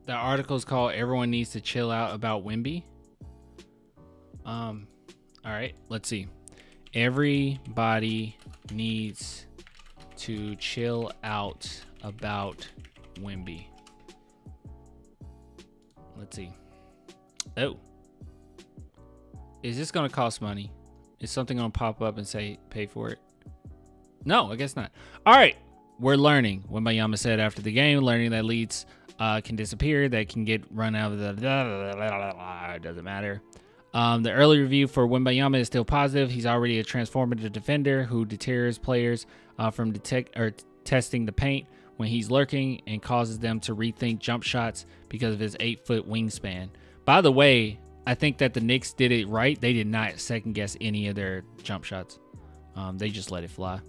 The article is called "Everyone Needs to Chill Out About Wemby." All right, let's see. Everybody needs to chill out about Wemby. Let's see. Oh, is this gonna cost money? Is something gonna pop up and say pay for it? No, I guess not. All right, we're learning. Wembanyama said after the game, learning that leads can disappear, that can get run out of the it doesn't matter. The early review for Wembanyama is still positive. He's already a transformative defender who deters players from testing the paint when he's lurking and causes them to rethink jump shots because of his 8-foot wingspan. By the way, I think that the Knicks did it right. They did not second guess any of their jump shots. They just let it fly.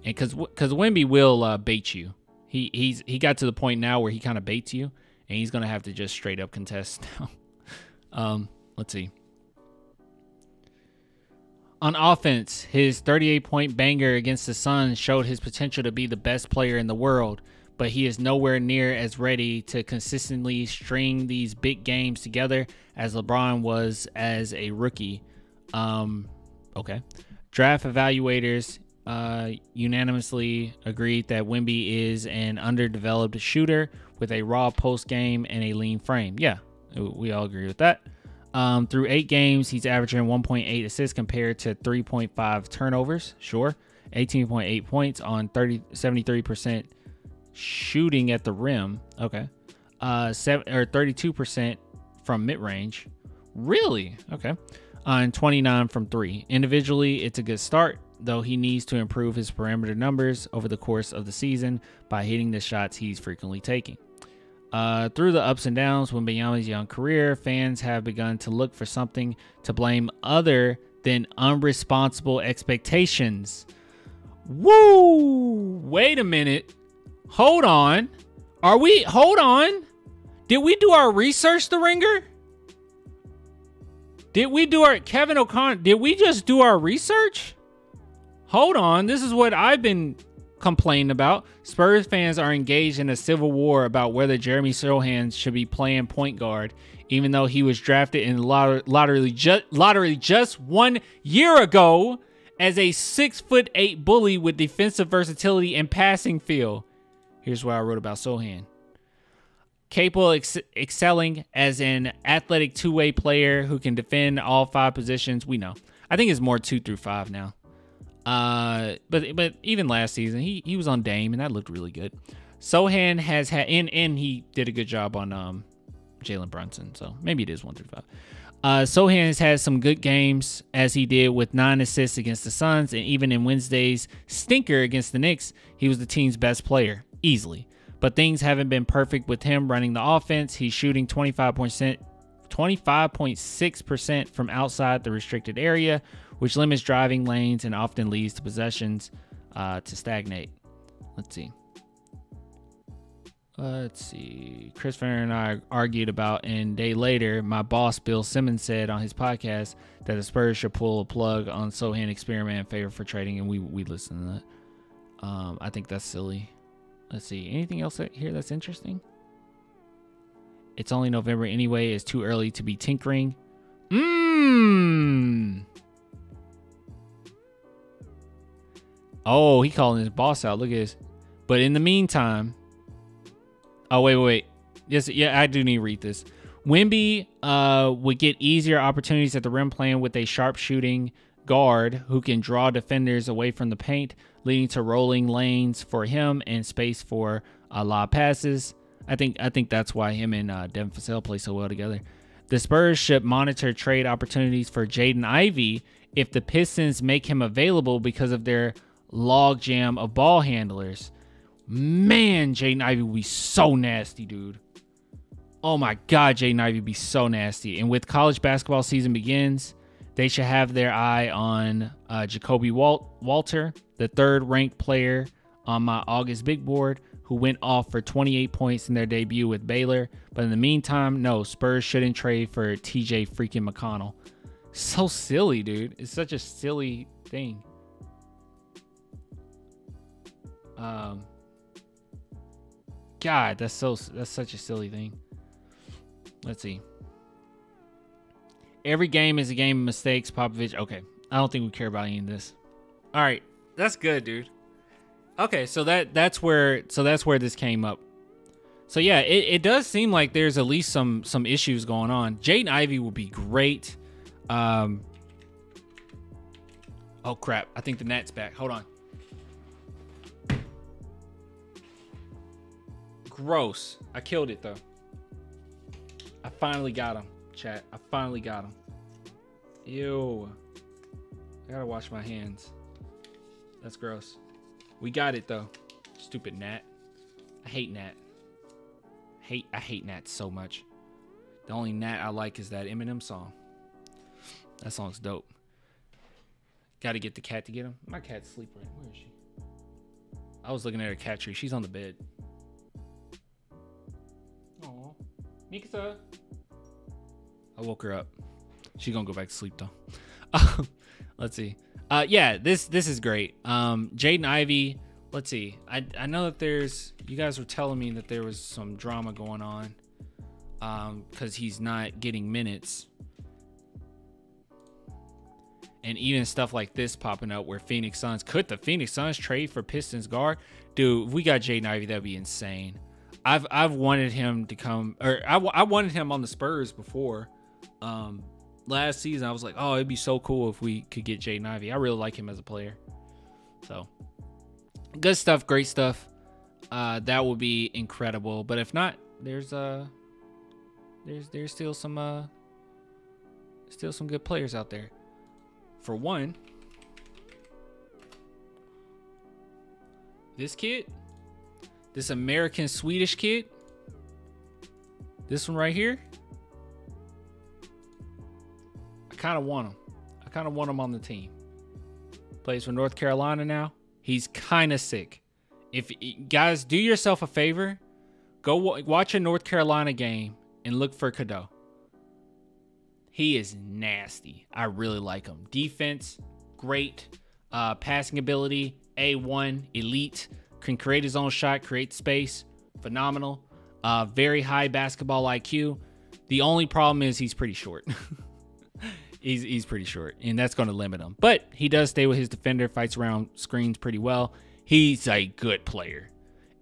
And because Wemby will bait you. He got to the point now where he kind of baits you, and he's gonna have to just straight up contest now. Let's see. On offense, his 38-point banger against the Suns showed his potential to be the best player in the world, but he is nowhere near as ready to consistently string these big games together as LeBron was as a rookie. Okay. Draft evaluators unanimously agreed that Wemby is an underdeveloped shooter with a raw post game and a lean frame. Yeah, we all agree with that. Through 8 games, he's averaging 1.8 assists compared to 3.5 turnovers. Sure. 18.8 points on 73% shooting at the rim. Okay. 32% from mid-range. Really? Okay. And 29 from 3. Individually, it's a good start, though he needs to improve his perimeter numbers over the course of the season by hitting the shots he's frequently taking. Through the ups and downs Wembanyama's young career, fans have begun to look for something to blame other than unresponsible expectations. Woo! Wait a minute. Hold on. Hold on. Did we do our research, The Ringer? Did we do our, Kevin O'Connor, did we just do our research? Hold on. This is what I've been complaining about. Spurs fans are engaged in a civil war about whether Jeremy Sohan should be playing point guard, even though he was drafted in lottery just 1 year ago as a 6'8" bully with defensive versatility and passing feel. Here's what I wrote about Sohan. Capable excelling as an athletic two-way player who can defend all 5 positions. We know. I think it's more 2 through 5 now. But even last season, he was on Dame, and that looked really good. Sohan has had, and he did a good job on Jalen Brunson, so maybe it is 1 through 5. Sohan has had some good games, as he did with 9 assists against the Suns, and even in Wednesday's stinker against the Knicks, he was the team's best player, easily. But things haven't been perfect with him running the offense. He's shooting 25.6% from outside the restricted area, which limits driving lanes and often leads to possessions to stagnate. Let's see. Chris Farron and I argued about, and a day later, my boss, Bill Simmons, said on his podcast that the Spurs should pull a plug on Sohan experiment in favor for trading, and we listened to that. I think that's silly. Let's see. Anything else here that's interesting? It's only November anyway. It's too early to be tinkering. Oh, he calling his boss out. Look at this. But in the meantime, oh, wait. Yes, yeah, I do need to read this. Wemby would get easier opportunities at the rim playing with a sharp shooting guard who can draw defenders away from the paint, leading to rolling lanes for him and space for lob passes. I think that's why him and Devin Vassell play so well together. The Spurs should monitor trade opportunities for Jaden Ivey if the Pistons make him available because of their logjam of ball handlers. Man, Jaden Ivey would be so nasty, dude. Oh my God, Jaden Ivey would be so nasty. And with college basketball season begins, they should have their eye on Jacoby Walter, the 3rd-ranked player on my August big board, who went off for 28 points in their debut with Baylor. But in the meantime, no, Spurs shouldn't trade for TJ freaking McConnell. So silly, dude. It's such a silly thing. God, that's such a silly thing. Let's see. Every game is a game of mistakes, Popovich. Okay. I don't think we care about any of this. All right. That's good, dude. Okay, so that's where this came up. So yeah, it does seem like there's at least some issues going on. Jaden Ivey will be great. Oh crap. I think the net's back. Hold on. Gross. I killed it though. I finally got him, chat. I finally got him. Ew. I gotta wash my hands. That's gross. We got it though. Stupid gnat. I hate gnat. I hate gnats so much. The only gnat I like is that Eminem song. That song's dope. Gotta get the cat to get him. My cat's sleeping. Where is she? I was looking at her cat tree. She's on the bed. Aw. Mikasa. I woke her up. She's gonna go back to sleep though. Let's see. Yeah, this is great. Jaden Ivey. Let's see. I know that you guys were telling me that there was some drama going on because he's not getting minutes. And even stuff like this popping up where Phoenix Suns, could the Phoenix Suns trade for Pistons guard? Dude, if we got Jaden Ivey, that'd be insane. I've wanted him to come, or I wanted him on the Spurs before. Last season, I was like, oh, it'd be so cool if we could get Jaden Ivey. I really like him as a player. So, good stuff, great stuff. That would be incredible. But if not, there's still some good players out there. For one, this kid, this American Swedish kid, this one right here. I kind of want him. I kind of want him on the team. Plays for North Carolina now. He's kind of sick. If guys, do yourself a favor, go watch a North Carolina game and look for Cadeau. He is nasty. I really like him. Defense, great. Passing ability, A1, elite. Can create his own shot, create space, phenomenal. Very high basketball IQ. The only problem is he's pretty short. He's pretty short, and that's going to limit him. But he does stay with his defender, fights around screens pretty well. He's a good player.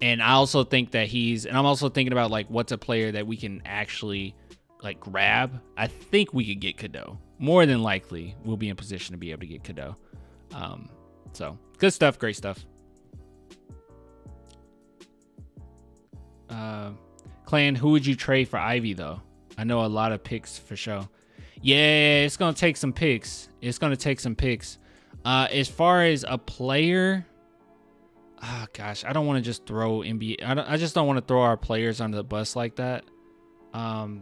And I also think that I'm also thinking about like what's a player that we can actually like grab. I think we could get Cadeau. More than likely, we'll be in position to be able to get Cadeau. So good stuff, great stuff. Clan, who would you trade for Ivey though? I know a lot of picks for sure. Yeah, it's gonna take some picks. As far as a player, oh gosh, I don't want to just throw NBA. I just don't want to throw our players under the bus like that. I'll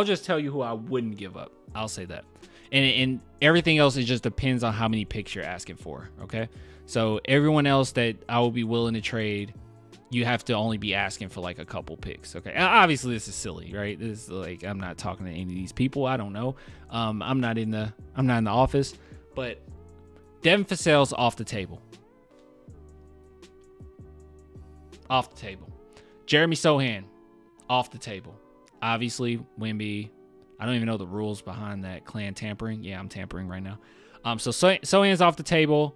just tell you who I wouldn't give up. I'll say that. And everything else, it just depends on how many picks you're asking for, okay? So everyone else that I will be willing to trade, you have to only be asking for like a couple picks, okay? Obviously, this is silly, right? This is like, I'm not talking to any of these people. I don't know. I'm not in the office, but Devin Vassell's off the table. Off the table. Jeremy Sohan, off the table. Obviously, Wemby. I don't even know the rules behind that clan tampering. Yeah, I'm tampering right now. So Sohan's off the table.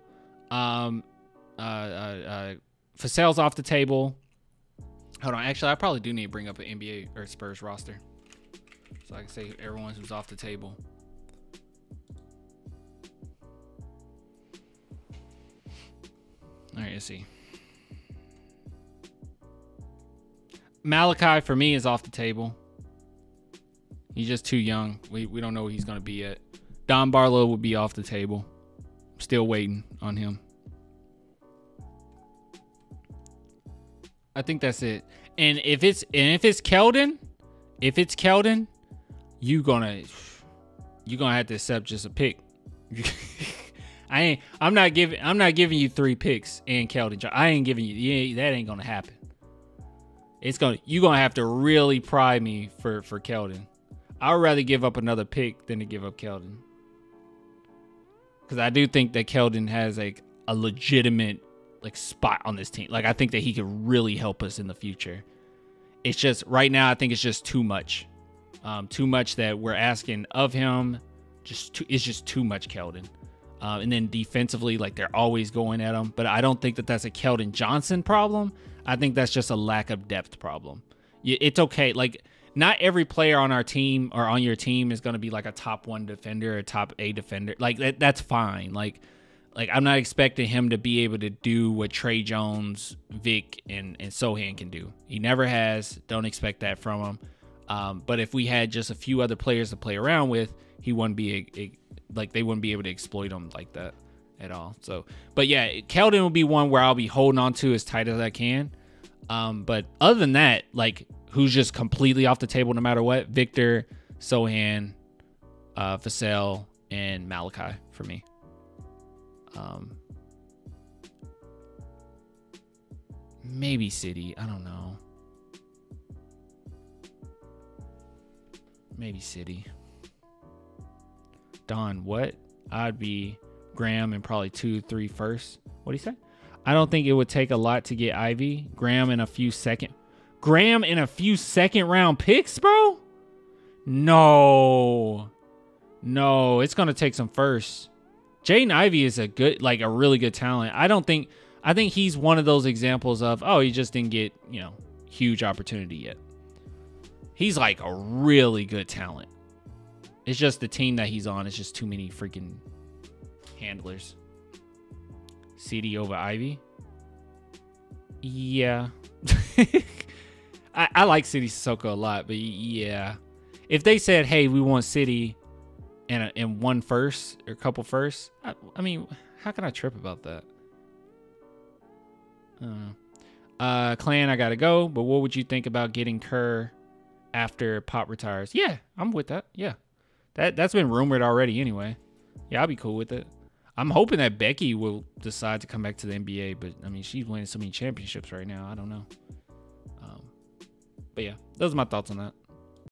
Vassell's off the table. Hold on. Actually, I probably do need to bring up an NBA or Spurs roster, so I can say everyone who's off the table. All right, let's see. Malachi for me is off the table. He's just too young. We don't know what he's going to be yet. Don Barlow would be off the table. Still waiting on him. I think that's it. And if it's Keldon, you're gonna have to accept just a pick. I'm not giving you 3 picks and Keldon. I ain't giving you. Yeah, that ain't gonna happen. You're gonna have to really pry me for Keldon. I'd rather give up another pick than to give up Keldon, because I do think that Keldon has like a legitimate like spot on this team. Like I think that he could really help us in the future. it's just right now, I think it's just too much. Too much that we're asking of him. It's just too much Keldon. And then defensively, like they're always going at him. But I don't think that that's a Keldon Johnson problem. I think that's just a lack of depth problem. It's okay. Like not every player on our team or on your team is going to be like a top 1 defender or top A defender. Like that's fine. Like I'm not expecting him to be able to do what Trey Jones, Vic, and Sohan can do. He never has. Don't expect that from him. But if we had just a few other players to play around with, he wouldn't be they wouldn't be able to exploit him like that at all. So, but yeah, Keldon will be one where I'll be holding on to as tight as I can. But other than that, like who's just completely off the table no matter what? Victor, Sohan, Vassell, and Malachi for me. Maybe City. I don't know. Maybe City. Don, what? I'd be Graham and probably 2, 3 first. What do you say? I don't think it would take a lot to get Ivey. Graham in a few second round picks, bro? No, it's going to take some firsts. Jaden Ivey is a really good talent. I think he's one of those examples of, he just didn't get, huge opportunity yet. He's like a really good talent. It's just the team that he's on. It's just too many freaking handlers. CD over Ivey. Yeah. I like City Sissoko a lot, but yeah. If they said, hey, we want City and one first or a couple firsts, I mean, how can I trip about that? Clan, I gotta go, but what would you think about getting Kerr after Pop retires? Yeah, I'm with that. Yeah. That's been rumored already anyway. Yeah, I'll be cool with it. I'm hoping that Becky will decide to come back to the NBA, but I mean, she's winning so many championships right now. I don't know. But yeah, those are my thoughts on that.